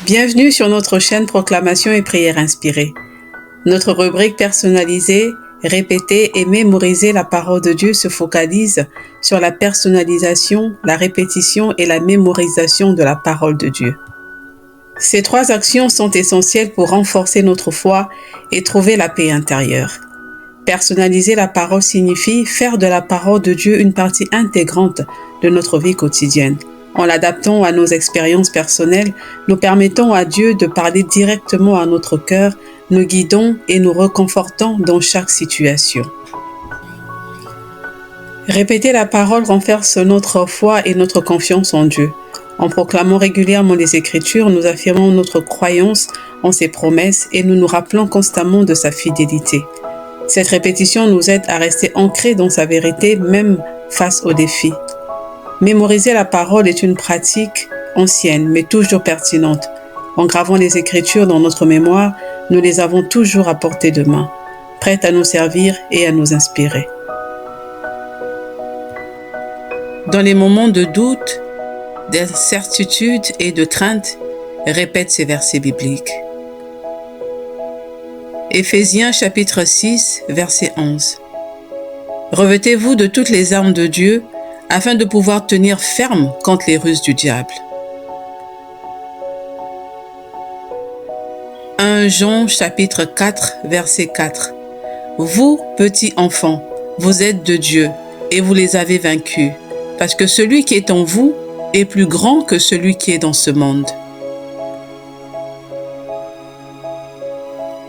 Bienvenue sur notre chaîne Proclamation et Prières inspirées. Notre rubrique personnalisée, répéter et mémoriser la parole de Dieu se focalise sur la personnalisation, la répétition et la mémorisation de la parole de Dieu. Ces trois actions sont essentielles pour renforcer notre foi et trouver la paix intérieure. Personnaliser la parole signifie faire de la parole de Dieu une partie intégrante de notre vie quotidienne. En l'adaptant à nos expériences personnelles, nous permettons à Dieu de parler directement à notre cœur, nous guidons et nous réconfortons dans chaque situation. Répéter la parole renforce notre foi et notre confiance en Dieu. En proclamant régulièrement les Écritures, nous affirmons notre croyance en ses promesses et nous nous rappelons constamment de sa fidélité. Cette répétition nous aide à rester ancrés dans sa vérité, même face aux défis. Mémoriser la parole est une pratique ancienne, mais toujours pertinente. En gravant les Écritures dans notre mémoire, nous les avons toujours à portée de main, prêtes à nous servir et à nous inspirer. Dans les moments de doute, d'incertitude et de crainte, répète ces versets bibliques. Éphésiens chapitre 6, verset 11. Revêtez-vous de toutes les armes de Dieu, afin de pouvoir tenir ferme contre les ruses du diable. 1 Jean chapitre 4, verset 4. Vous, petits enfants, vous êtes de Dieu, et vous les avez vaincus, parce que celui qui est en vous est plus grand que celui qui est dans ce monde.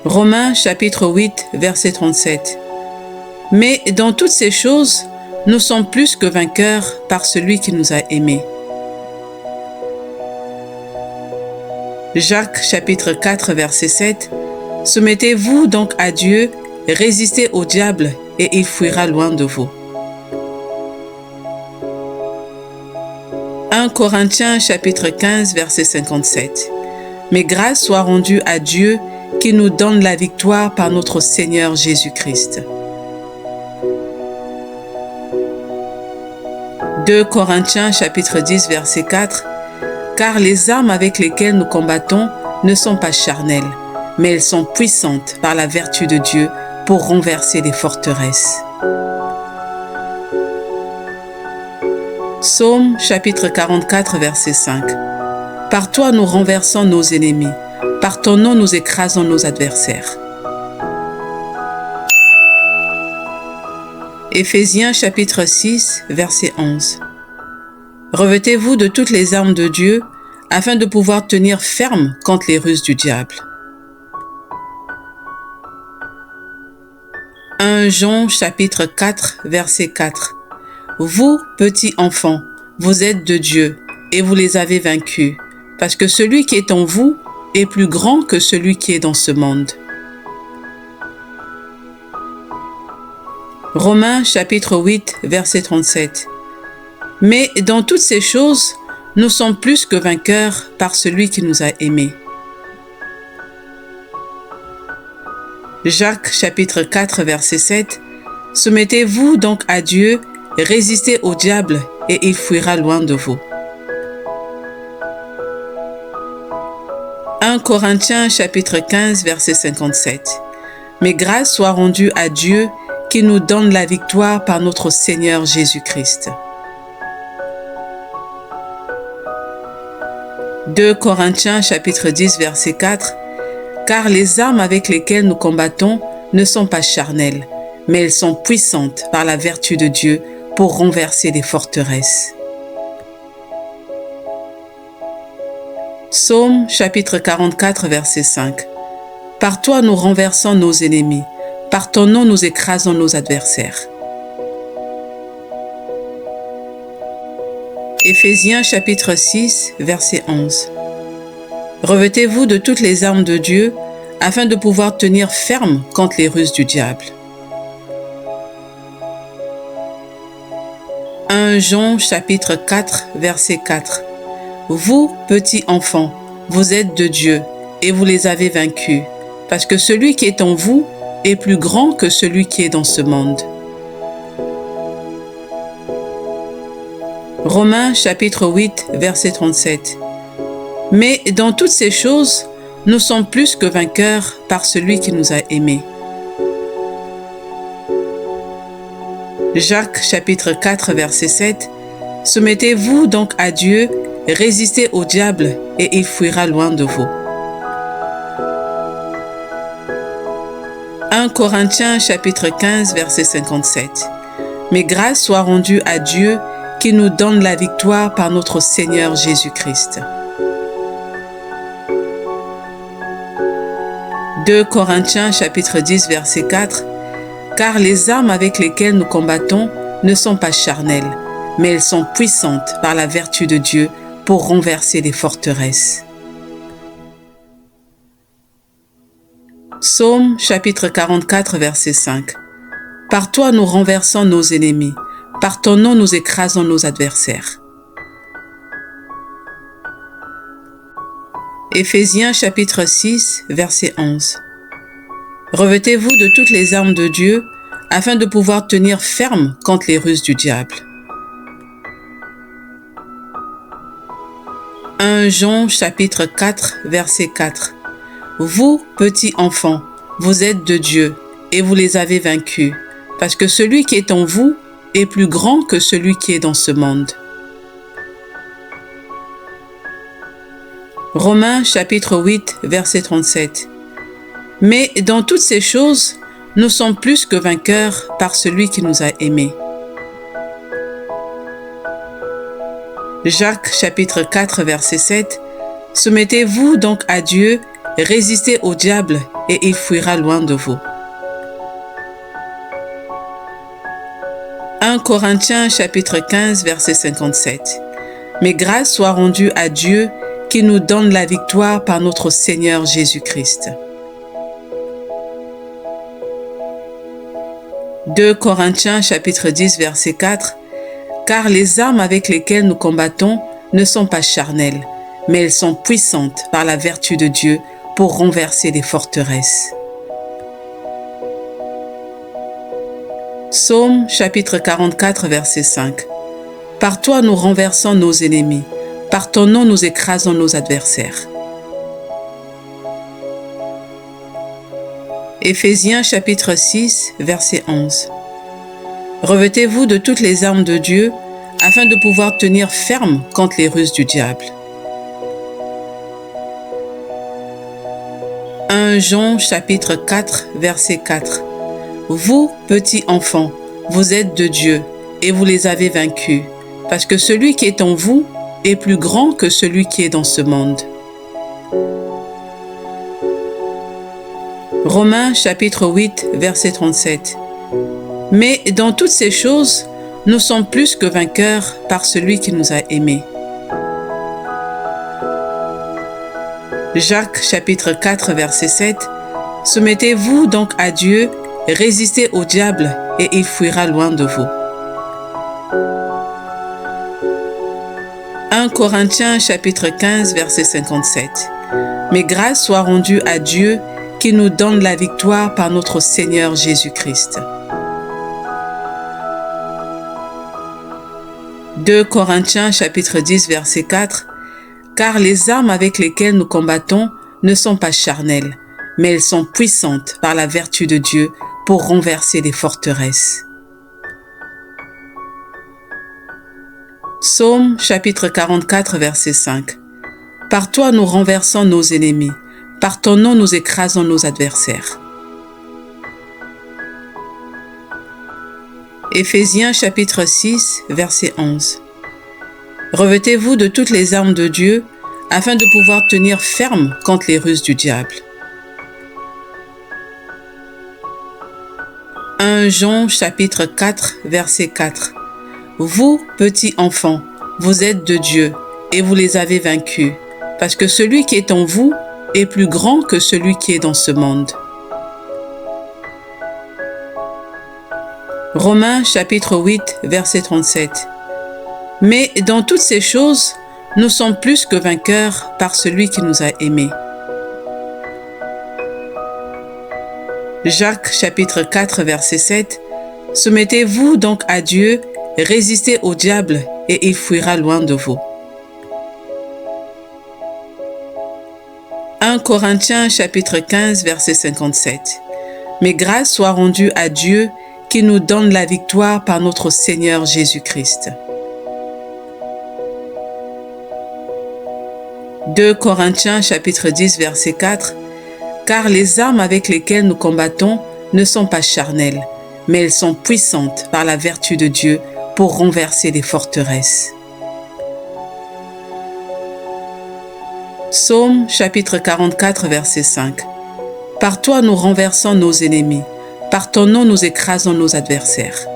Romains chapitre 8, verset 37. Mais dans toutes ces choses, nous sommes plus que vainqueurs par celui qui nous a aimés. Jacques chapitre 4 verset 7. Soumettez-vous donc à Dieu, résistez au diable et il fuira loin de vous. 1 Corinthiens chapitre 15 verset 57. Mais grâce soit rendue à Dieu qui nous donne la victoire par notre Seigneur Jésus-Christ. 2 Corinthiens chapitre 10 verset 4. Car les armes avec lesquelles nous combattons ne sont pas charnelles, mais elles sont puissantes par la vertu de Dieu pour renverser les forteresses. Psaume chapitre 44 verset 5. Par toi nous renversons nos ennemis, par ton nom nous écrasons nos adversaires. Éphésiens chapitre 6 verset 11. Revêtez-vous de toutes les armes de Dieu, afin de pouvoir tenir ferme contre les ruses du diable. 1 Jean chapitre 4 verset 4. Vous, petits enfants, vous êtes de Dieu, et vous les avez vaincus, parce que celui qui est en vous est plus grand que celui qui est dans ce monde. Romains chapitre 8 verset 37. Mais dans toutes ces choses, nous sommes plus que vainqueurs par celui qui nous a aimés. Jacques chapitre 4 verset 7. Soumettez-vous donc à Dieu, résistez au diable et il fuira loin de vous. 1 Corinthiens chapitre 15 verset 57. Mais grâce soit rendue à Dieu qui nous donne la victoire par notre Seigneur Jésus-Christ. 2 Corinthiens chapitre 10 verset 4. Car les armes avec lesquelles nous combattons ne sont pas charnelles, mais elles sont puissantes par la vertu de Dieu pour renverser les forteresses. Psaume chapitre 44 verset 5. Par toi nous renversons nos ennemis, par ton nom nous écrasons nos adversaires. Éphésiens chapitre 6 verset 11. Revêtez-vous de toutes les armes de Dieu, afin de pouvoir tenir ferme contre les ruses du diable. 1 Jean chapitre 4 verset 4. Vous, petits enfants, vous êtes de Dieu, et vous les avez vaincus, parce que celui qui est en vous est plus grand que celui qui est dans ce monde. Romains chapitre 8 verset 37. Mais dans toutes ces choses, nous sommes plus que vainqueurs par celui qui nous a aimés. Jacques chapitre 4 verset 7. Soumettez-vous donc à Dieu, résistez au diable et il fuira loin de vous. 1 Corinthiens chapitre 15 verset 57. Mais grâce soit rendue à Dieu qui nous donne la victoire par notre Seigneur Jésus-Christ. 2 Corinthiens chapitre 10 verset 4. Car les armes avec lesquelles nous combattons ne sont pas charnelles, mais elles sont puissantes par la vertu de Dieu pour renverser les forteresses. Psaume chapitre 44 verset 5. Par toi nous renversons nos ennemis, par ton nom nous écrasons nos adversaires. Éphésiens chapitre 6 verset 11. Revêtez-vous de toutes les armes de Dieu afin de pouvoir tenir ferme contre les ruses du diable. 1 Jean chapitre 4 verset 4. Vous, petits enfants, vous êtes de Dieu et vous les avez vaincus, parce que celui qui est en vous est plus grand que celui qui est dans ce monde. Romains chapitre 8 verset 37. Mais dans toutes ces choses, nous sommes plus que vainqueurs par celui qui nous a aimés. Jacques chapitre 4 verset 7. Soumettez-vous donc à Dieu, résistez au diable et il fuira loin de vous. 1 Corinthiens chapitre 15 verset 57. Mais grâce soit rendue à Dieu qui nous donne la victoire par notre Seigneur Jésus-Christ. 2 Corinthiens chapitre 10 verset 4. Car les armes avec lesquelles nous combattons ne sont pas charnelles, mais elles sont puissantes par la vertu de Dieu pour renverser les forteresses. Psaume chapitre 44 verset 5. Par toi nous renversons nos ennemis, par ton nom nous écrasons nos adversaires. Éphésiens chapitre 6 verset 11. Revêtez-vous de toutes les armes de Dieu afin de pouvoir tenir ferme contre les ruses du diable. 1 Jean chapitre 4 verset 4. Vous, petits enfants, vous êtes de Dieu et vous les avez vaincus, parce que celui qui est en vous est plus grand que celui qui est dans ce monde. Romains chapitre 8 verset 37. Mais dans toutes ces choses, nous sommes plus que vainqueurs par celui qui nous a aimés. Jacques chapitre 4 verset 7. Soumettez-vous donc à Dieu, résistez au diable et il fuira loin de vous. 1 Corinthiens chapitre 15 verset 57. Mais grâce soit rendue à Dieu qui nous donne la victoire par notre Seigneur Jésus-Christ. 2 Corinthiens chapitre 10 verset 4. Car les armes avec lesquelles nous combattons ne sont pas charnelles, mais elles sont puissantes par la vertu de Dieu pour renverser les forteresses. Psaume chapitre 44 verset 5. Par toi nous renversons nos ennemis, par ton nom nous écrasons nos adversaires. Éphésiens chapitre 6 verset 11. Revêtez-vous de toutes les armes de Dieu afin de pouvoir tenir ferme contre les ruses du diable. 1 Jean chapitre 4 verset 4. Vous, petits enfants, vous êtes de Dieu et vous les avez vaincus, parce que celui qui est en vous est plus grand que celui qui est dans ce monde. Romains chapitre 8 verset 37. Mais dans toutes ces choses, nous sommes plus que vainqueurs par celui qui nous a aimés. Jacques chapitre 4 verset 7. Soumettez-vous donc à Dieu, résistez au diable et il fuira loin de vous. 1 Corinthiens chapitre 15 verset 57. Mais grâce soit rendue à Dieu qui nous donne la victoire par notre Seigneur Jésus-Christ. 2 Corinthiens chapitre 10 verset 4. Car les armes avec lesquelles nous combattons ne sont pas charnelles, mais elles sont puissantes par la vertu de Dieu pour renverser les forteresses. Psaume chapitre 44 verset 5. Par toi nous renversons nos ennemis, par ton nom nous écrasons nos adversaires.